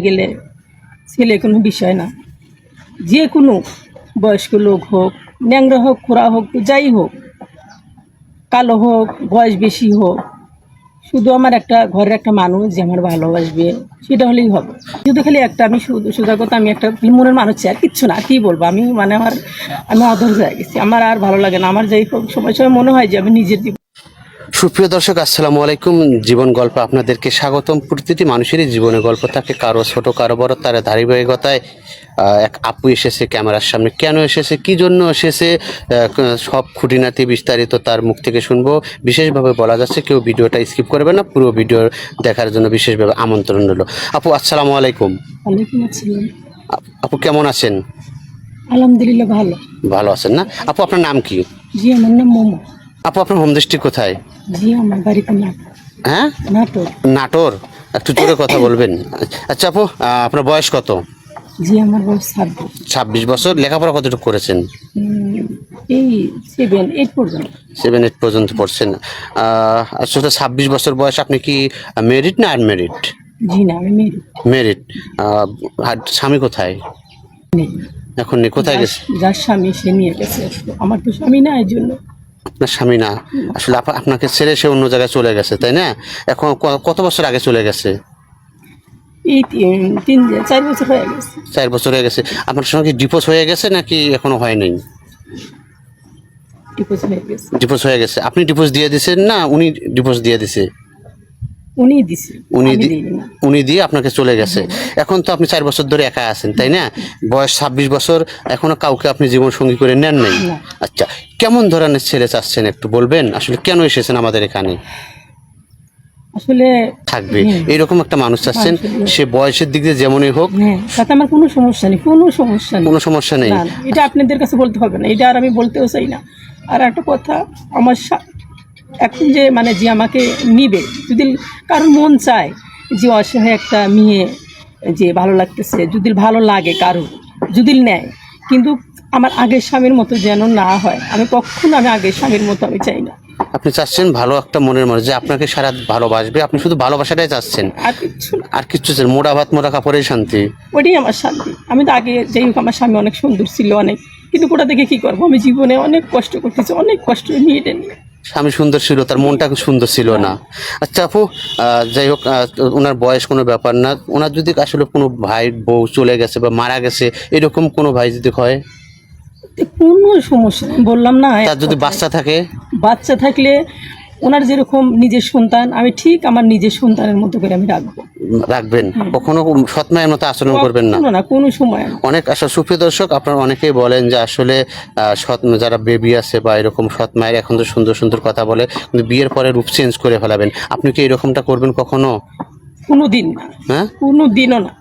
গেলে ছেলে কোনো বিষয় না, যে কোনো বয়স্ক লোক হোক, ন্যাংরা হোক, খোড়া হোক, যাই হোক, কালো হোক, বয়স বেশি হোক, শুধু আমার একটা ঘরের একটা মানুষ যে আমার ভালোবাসবে, সেটা হলেই হবে। শুধু খালি একটা, আমি শুধু সোজা কথা, আমি একটা মনের মানুষ চাই, আর কিচ্ছু না। কী বলবো, আমি মানে আমি অধৈর্য হয়ে গেছি, আমার আর ভালো লাগে না। আমার যেই সময় সময় মনে হয় যে আমি নিজের সুপ্রিয় দর্শক, আসসালামু আলাইকুম। জীবন গল্প আপনাদেরকে স্বাগতম। প্রতিটি মানুষেরই জীবনে গল্প থাকে, কারো ছোট কারো বড়। তার ধারাবাহিকতায় এক আপু এসেছে ক্যামেরার সামনে। কেন এসেছে, কি জন্য এসেছে, সব খুঁটিনাটি বিস্তারিত তার মুখ থেকে শুনবো। বিশেষভাবে বলা যাচ্ছে কেউ ভিডিওটা স্কিপ করবে না, পুরো ভিডিও দেখার জন্য বিশেষভাবে আমন্ত্রণ রইল। আপু আসসালামু আলাইকুম। ওয়ালাইকুম আসসালাম। আপু কেমন আছেন? আলহামদুলিল্লাহ ভালো। ভালো আছেন না? আপু আপনার নাম কি? জি, আমার নাম মোমো। আপু আপনার হোম ডিস্ট্রিক্ট কোথায়? জি, আমার বাড়িতে নাটোর। হ্যাঁ, নাটোর। নাটোর। একটু জোরে কথা বলবেন। আচ্ছা আপু, আপনার বয়স কত? জি, আমার বয়স 26। 26 বছর। লেখাপড়া কতটুকু করেছেন? এই 7-8 পর্যন্ত। 7-8 পর্যন্ত পড়ছেন। আসলে 26 বছর বয়স। আপনি কি মেরিড না আনমেরিড? জি না, আমি মেয়ে মেরিড। স্বামী কোথায়? নেই। এখন নেই। কোথায় গেছে? যার স্বামী সে নিয়ে গেছে। আমার তো স্বামী না, এই জন্য। আপনার স্বামী না? আসলে আপনাকে ছেড়ে সে অন্য জায়গায় চলে গেছে, তাই না? এখন কত বছর আগে চলে গেছে? এই 4 বছর হয়ে গেছে। 4 বছর হয়ে গেছে। আপনার সঙ্গে ডিভোর্স হয়ে গেছে নাকি এখনো হয়নি? ডিভোর্স হয়ে গেছে। ডিভোর্স হয়ে গেছে। আপনি ডিভোর্স দিয়ে দিয়েছেন না উনি ডিভোর্স দিয়ে দিছে? উনিই দিছে, আমি দিই না। উনি দিয়ে আপনাকে চলে গেছে। এখন তো আপনি 4 বছর ধরে একা আছেন, তাই না? বয়স 26 বছর, এখনো কাউকে আপনি জীবন সঙ্গী করে নেন নাই। না। আচ্ছা, কেমন ধরনের ছেলে চাচ্ছেন একটু বলবেন? আসলে কেন এসেছেন আমাদের এখানে? আসলে থাকবে এরকম একটা মানুষ চাচ্ছেন, সে বয়সের দিক দিয়ে যেমনই হোক। হ্যাঁ, তাতে আমার কোনো সমস্যা নেই, কোনো সমস্যা নেই। কোনো সমস্যা নেই। না, এটা আপনাদের কাছে বলতে হবে না, এটা আর আমি বলতেও চাই না। আর একটা কথা, আমার এখন যে মানে যে আমাকে নিবে, যদি কারোর মন চায় যে অসহায় একটা মেয়ে যে ভালো লাগতেছে, যদি ভালো লাগে কারো, যদি নেয়, কিন্তু আমার আগের স্বামীর মতো যেন না হয়। আমি কখনো আগের স্বামীর মতো আমি চাই না। আপনি চাচ্ছেন ভালো একটা মনের মানুষ যে আপনাকে সারা ভালোবাসবে। আপনি শুধু ভালোবাসাটাই চাচ্ছেন, আর কিচ্ছু না। আর কিচ্ছু চান? মোড়া ভাত মোড়া কাপড়েই শান্তি। ওইটাই আমার শান্তি। আমি তো আগে যাই হোক, আমার স্বামী অনেক সুন্দর ছিল, অনেক, কিন্তু ওটা দেখে কী করবো, আমি জীবনে অনেক কষ্ট করতেছি, অনেক কষ্ট নিয়ে এটা নিয়ে। স্বামী সুন্দর ছিল, তার মনটা সুন্দর ছিল না। আচ্ছা আপু, যাই হোক, ওনার বয়স কোনো ব্যাপার না। ওনার যদি আসলে কোনো ভাই বউ চলে গেছে বা মারা গেছে, এরকম কোনো ভাই যদি হয়, কোনো সমস্যা নেই, বললাম না। তার যদি বাচ্চা থাকে? বাচ্চা থাকলে ওনার যেরকম নিজের সন্তান, আমি ঠিক আমার নিজের সন্তানের মতো করে আমি রাখবো। রাখবেন? কখনো সৎ মায়ের মতো আচরণ করবেন না? না, কোনো সময় না। অনেক আসলে সুপ্রিয় দর্শক, আপনারা অনেকেই বলেন যে আসলে সৎ যারা বেবি আছে বা এরকম সৎ মায়ের এখন তো সুন্দর সুন্দর কথা বলে, কিন্তু বিয়ের পরে রূপ চেঞ্জ করে ফেলাবেন। আপনি কি এরকমটা করবেন কখনো? কোনো দিন না। হ্যাঁ, কোনো দিনও না।